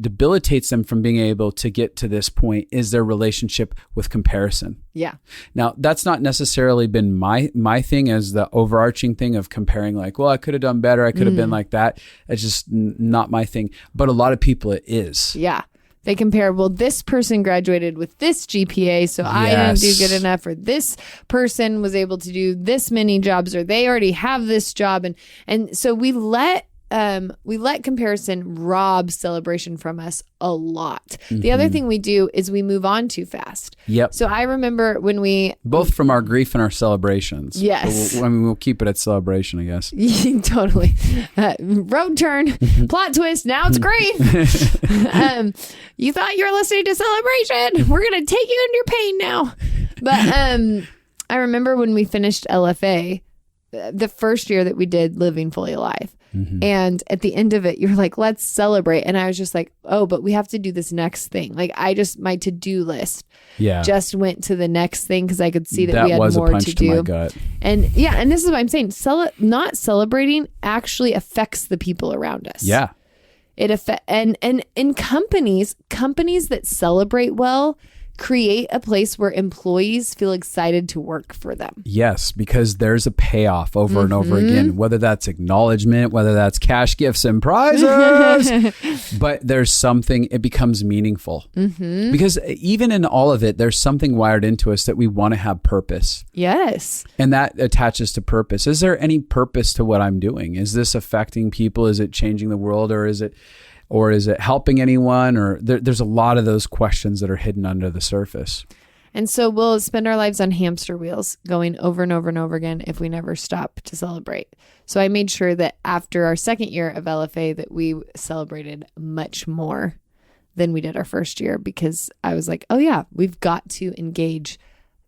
debilitates them from being able to get to this point is their relationship with comparison. Yeah. Now, that's not necessarily been my thing as the overarching thing of comparing like, well, I could have done better. I could have been like that. It's just not my thing. But a lot of people, it is. Yeah. They compare, well, this person graduated with this GPA, so I didn't do good enough, or this person was able to do this many jobs, or they already have this job. And so we let comparison rob celebration from us a lot. The other thing we do is we move on too fast. Yep. So I remember when both from our grief and our celebrations. Yes. We'll keep it at celebration, I guess. Totally. Road turn, plot twist. Now it's grief. You thought you were listening to celebration. We're going to take you into your pain now. But I remember when we finished LFA, the first year that we did Living Fully Alive. And at the end of it, you're like, let's celebrate. And I was just like, oh, but we have to do this next thing. Like my to-do list just went to the next thing because I could see that we had more to do. My gut. And and this is what I'm saying. Not celebrating actually affects the people around us. Yeah. And in companies that celebrate well, create a place where employees feel excited to work for them. Yes, because there's a payoff over and over again, whether that's acknowledgement, whether that's cash gifts and prizes, but there's something, it becomes meaningful. Because even in all of it, there's something wired into us that we want to have purpose. Yes. And that attaches to purpose. Is there any purpose to what I'm doing? Is this affecting people? Is it changing the world? Or is it helping anyone? Or there's a lot of those questions that are hidden under the surface. And so we'll spend our lives on hamster wheels going over and over and over again if we never stop to celebrate. So I made sure that after our second year of LFA that we celebrated much more than we did our first year, because I was like, oh yeah, we've got to engage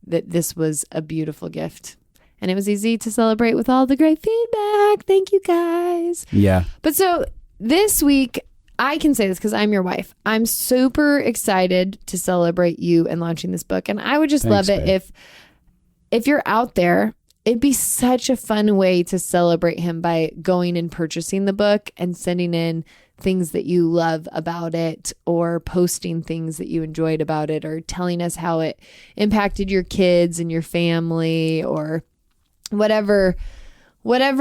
that this was a beautiful gift. And it was easy to celebrate with all the great feedback. Thank you guys. Yeah. But so this week, I can say this because I'm your wife. I'm super excited to celebrate you and launching this book. And I would just love it if you're out there, it'd be such a fun way to celebrate him by going and purchasing the book and sending in things that you love about it, or posting things that you enjoyed about it, or telling us how it impacted your kids and your family, or whatever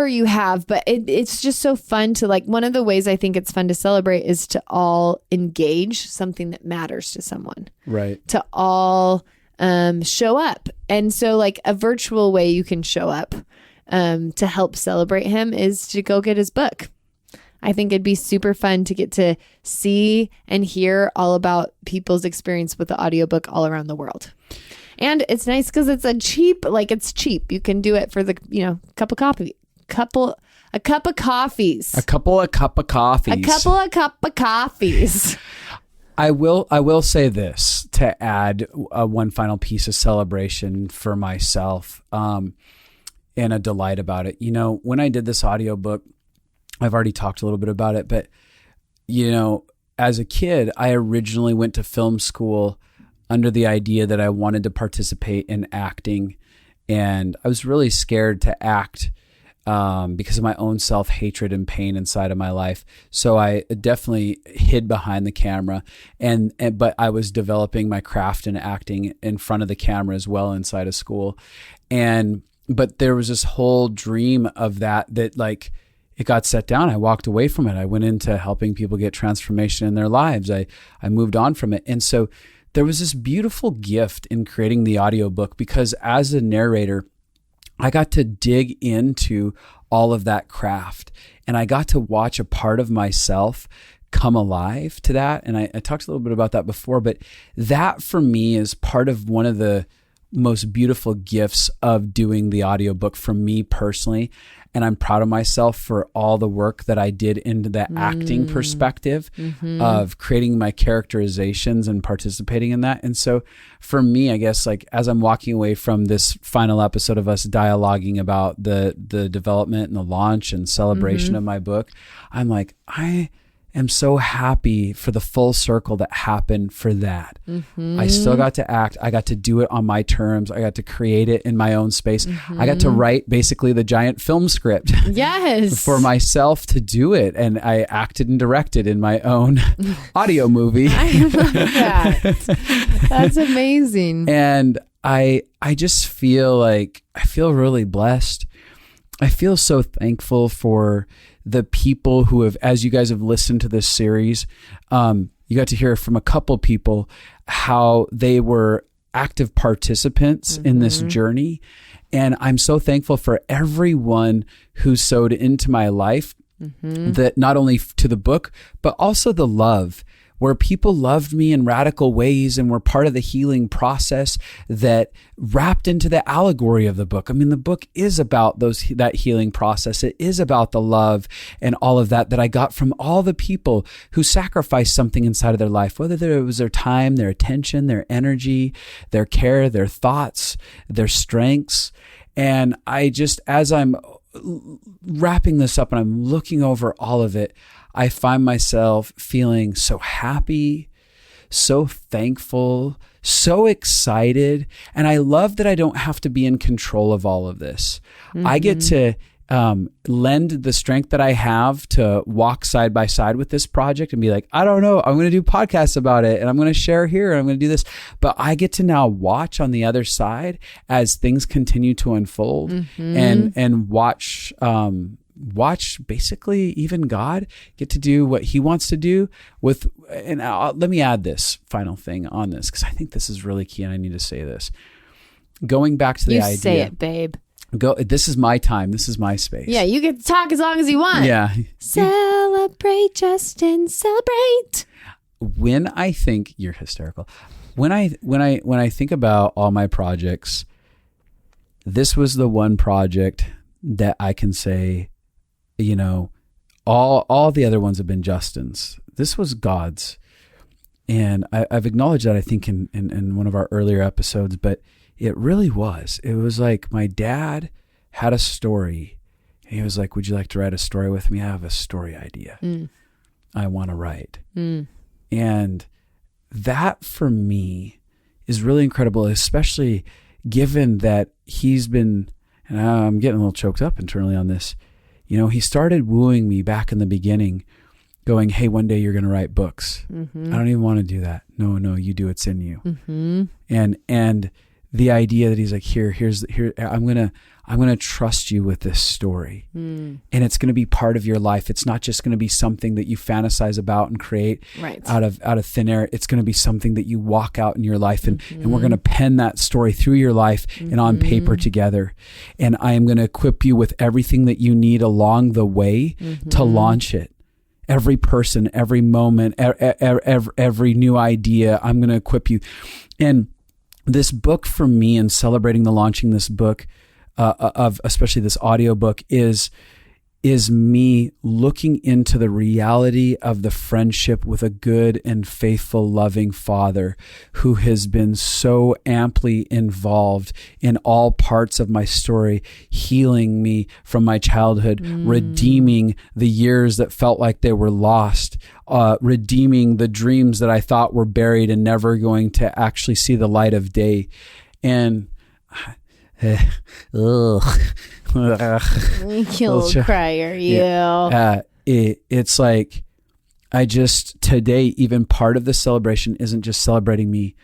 you have. But it's just so fun to, like, one of the ways I think it's fun to celebrate is to all engage something that matters to someone. Right. To all show up. And so, like, a virtual way you can show up to help celebrate him is to go get his book. I think it'd be super fun to get to see and hear all about people's experience with the audiobook all around the world. And it's nice because it's it's cheap. You can do it for the, cup of coffee. A couple of coffees. I will say this to add one final piece of celebration for myself, and a delight about it. When I did this audiobook, I've already talked a little bit about it, but as a kid, I originally went to film school under the idea that I wanted to participate in acting, and I was really scared to act because of my own self-hatred and pain inside of my life. So I definitely hid behind the camera, but I was developing my craft in acting in front of the camera as well inside of school. But there was this whole dream of that like, it got set down. I walked away from it. I went into helping people get transformation in their lives. I moved on from it. And so there was this beautiful gift in creating the audiobook, because as a narrator, I got to dig into all of that craft, and I got to watch a part of myself come alive to that. And I talked a little bit about that before, but that for me is part of one of the most beautiful gifts of doing the audiobook for me personally. And I'm proud of myself for all the work that I did into the acting perspective of creating my characterizations and participating in that. And so for me, I guess, like, as I'm walking away from this final episode of us dialoguing about the development and the launch and celebration of my book, I'm like, I am so happy for the full circle that happened for that. I still got to act. I got to do it on my terms. I got to create it in my own space. I got to write basically the giant film script for myself to do it. And I acted and directed in my own audio movie. I love that. That's amazing. And I just feel like, I feel really blessed. I feel so thankful for the people who have, as you guys have listened to this series, you got to hear from a couple people how they were active participants in this journey. And I'm so thankful for everyone who sewed into my life, that not only to the book, but also the love, where people loved me in radical ways and were part of the healing process that wrapped into the allegory of the book. I mean, the book is about that healing process. It is about the love and all of that I got from all the people who sacrificed something inside of their life, whether it was their time, their attention, their energy, their care, their thoughts, their strengths. And I just, as I'm wrapping this up and I'm looking over all of it, I find myself feeling so happy, so thankful, so excited. And I love that I don't have to be in control of all of this. I get to lend the strength that I have to walk side by side with this project and be like, I don't know, I'm going to do podcasts about it, and I'm going to share here, and I'm going to do this. But I get to now watch on the other side as things continue to unfold, and watch basically even God get to do what he wants to do with. And let me add this final thing on this, because I think this is really key and I need to say this. Going back to the idea. You say it, babe. This is my time. This is my space. Yeah, you get to talk as long as you want. Yeah. Celebrate, Justin, celebrate. When I think, you're hysterical. When I think about all my projects, this was the one project that I can say, all the other ones have been Justin's. This was God's. And I've acknowledged that, I think, in one of our earlier episodes, but it really was. It was like my dad had a story. And he was like, would you like to write a story with me? I have a story idea. I want to write. And that for me is really incredible, especially given that he's been, and I'm getting a little choked up internally on this. He started wooing me back in the beginning, going, hey, one day you're going to write books. I don't even want to do that. No, you do. It's in you. And the idea that he's like, here, I'm going to trust you with this story. And it's going to be part of your life. It's not just going to be something that you fantasize about and create out of thin air. It's going to be something that you walk out in your life, and we're going to pen that story through your life and on paper together. And I am going to equip you with everything that you need along the way to launch it. Every person, every moment, every new idea, I'm going to equip you. And this book for me, and celebrating the launching this book, of especially this audiobook, is me looking into the reality of the friendship with a good and faithful, loving Father who has been so amply involved in all parts of my story, healing me from my childhood, redeeming the years that felt like they were lost, redeeming the dreams that I thought were buried and never going to actually see the light of day. And You'll cry, are you? It's like, today, even part of the celebration isn't just celebrating me.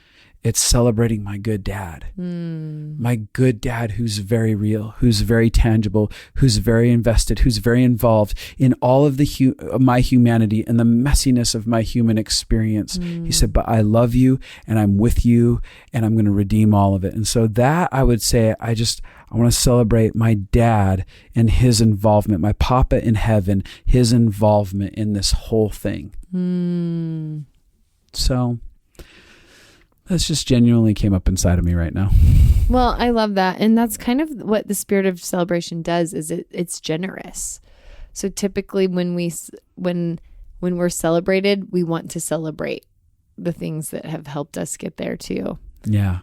It's celebrating my good dad. My good dad who's very real, who's very tangible, who's very invested, who's very involved in all of my humanity and the messiness of my human experience. He said, but I love you and I'm with you and I'm going to redeem all of it. And so that, I would say, I want to celebrate my dad and his involvement, my Papa in heaven, his involvement in this whole thing. So that's just genuinely came up inside of me right now. Well, I love that. And that's kind of what the spirit of celebration does, is it's generous. So typically when we're celebrated, we want to celebrate the things that have helped us get there too. Yeah.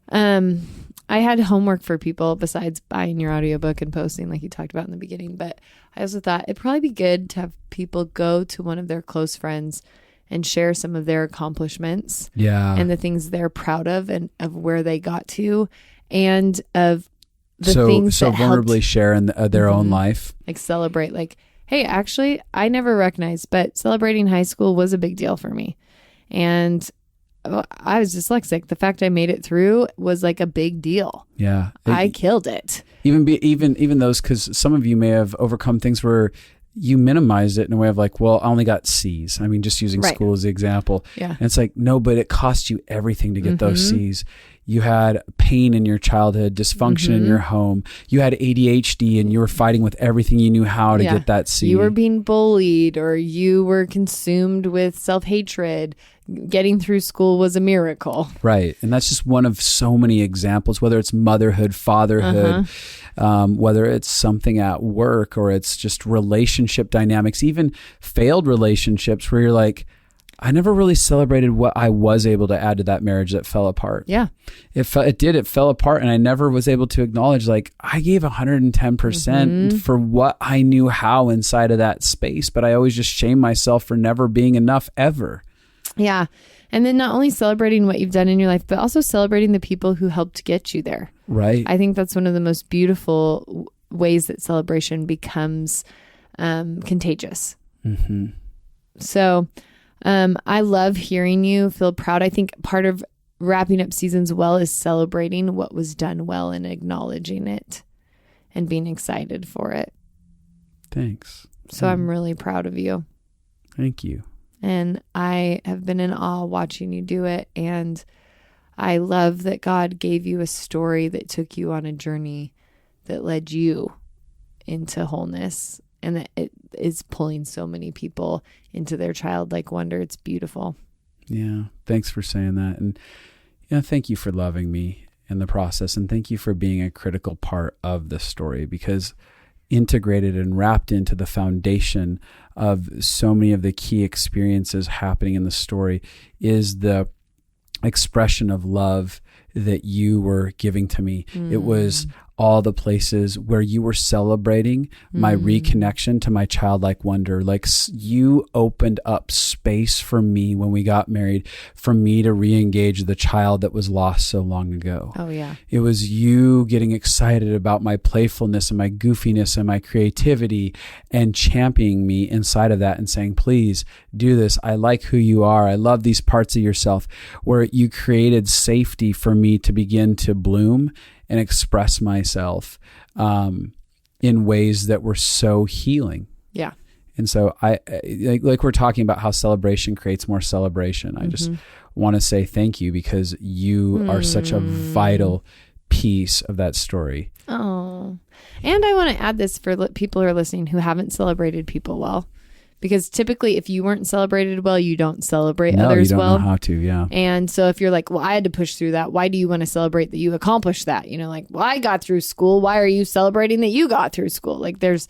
I had homework for people besides buying your audiobook and posting like you talked about in the beginning, but I also thought it'd probably be good to have people go to one of their close friends and share some of their accomplishments and the things they're proud of and of where they got to, and of the things that vulnerably helped, share in their own life. Like celebrate, like, hey, actually, I never recognized, but celebrating high school was a big deal for me. And I was dyslexic. The fact I made it through was like a big deal. Yeah. I killed it. Even those, because some of you may have overcome things where you minimized it in a way of like, well, I only got C's. I mean, just using school as the example. Yeah. And it's like, no, but it cost you everything to get those C's. You had pain in your childhood, dysfunction in your home. You had ADHD and you were fighting with everything you knew how to get that C. You were being bullied, or you were consumed with self-hatred. Getting through school was a miracle. Right. And that's just one of so many examples, whether it's motherhood, fatherhood, whether it's something at work, or it's just relationship dynamics, even failed relationships where you're like, I never really celebrated what I was able to add to that marriage that fell apart. Yeah. It fell apart, and I never was able to acknowledge, like, I gave 110% for what I knew how inside of that space, but I always just shame myself for never being enough ever. Yeah. And then not only celebrating what you've done in your life, but also celebrating the people who helped get you there. Right. I think that's one of the most beautiful ways that celebration becomes contagious. So I love hearing you feel proud. I think part of wrapping up seasons well is celebrating what was done well and acknowledging it and being excited for it. Thanks. So I'm really proud of you. Thank you. And I have been in awe watching you do it. And I love that God gave you a story that took you on a journey that led you into wholeness, and that it is pulling so many people into their childlike wonder. It's beautiful. Yeah. Thanks for saying that. And thank you for loving me in the process. And thank you for being a critical part of the story, because integrated and wrapped into the foundation of so many of the key experiences happening in the story is the expression of love that you were giving to me. It was all the places where you were celebrating my reconnection to my childlike wonder. Like you opened up space for me when we got married, for me to re-engage the child that was lost so long ago. Oh yeah. It was you getting excited about my playfulness and my goofiness and my creativity and championing me inside of that and saying, please do this. I like who you are. I love these parts of yourself, where you created safety for me to begin to bloom and express myself in ways that were so healing. Yeah. And so I like we're talking about how celebration creates more celebration. I just want to say thank you, because you are such a vital piece of that story. Oh, and I want to add this for people who are listening who haven't celebrated people well. Because typically, if you weren't celebrated well, you don't celebrate others well. No, you don't know how to, yeah. And so if you're like, well, I had to push through that. Why do you want to celebrate that you accomplished that? You know, like, well, I got through school. Why are you celebrating that you got through school? Like, there's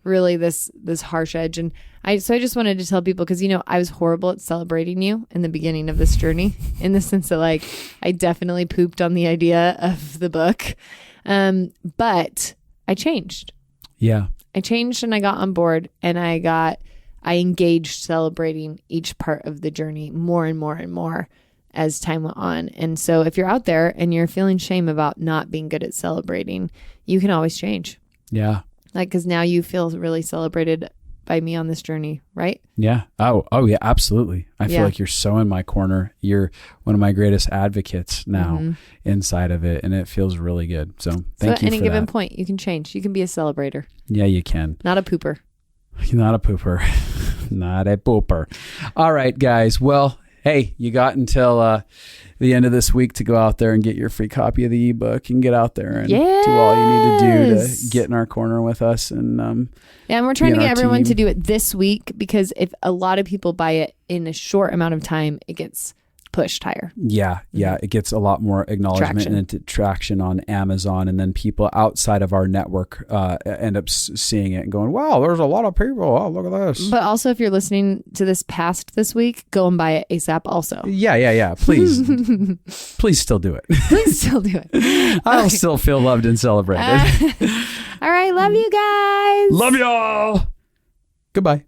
really this harsh edge. And I just wanted to tell people, because, you know, I was horrible at celebrating you in the beginning of this journey, in the sense that, like, I definitely pooped on the idea of the book. But I changed. Yeah. I changed, and I got on board, and I engaged celebrating each part of the journey more and more and more as time went on. And so if you're out there and you're feeling shame about not being good at celebrating, you can always change. Yeah. Like, because now you feel really celebrated by me on this journey, right? Yeah. Oh yeah, absolutely. I feel like you're so in my corner. You're one of my greatest advocates now inside of it, and it feels really good. So thank you for that. So at any given point, you can change. You can be a celebrator. Yeah, you can. Not a pooper. Not a pooper. Not a pooper. All right, guys. Well, hey, you got until the end of this week to go out there and get your free copy of the ebook and get out there and do all you need to do to get in our corner with us. And and we're trying to get everyone to do it this week, because if a lot of people buy it in a short amount of time, it gets pushed higher. Yeah. It gets a lot more acknowledgement and traction on Amazon, and then people outside of our network end up seeing it and going, wow, there's a lot of people. Oh, look at this. But also, if you're listening to this past this week, go and buy it ASAP also. Yeah. Please. Please still do it. Please still do it. I'll still feel loved and celebrated. All right. Love you guys. Love y'all. Goodbye.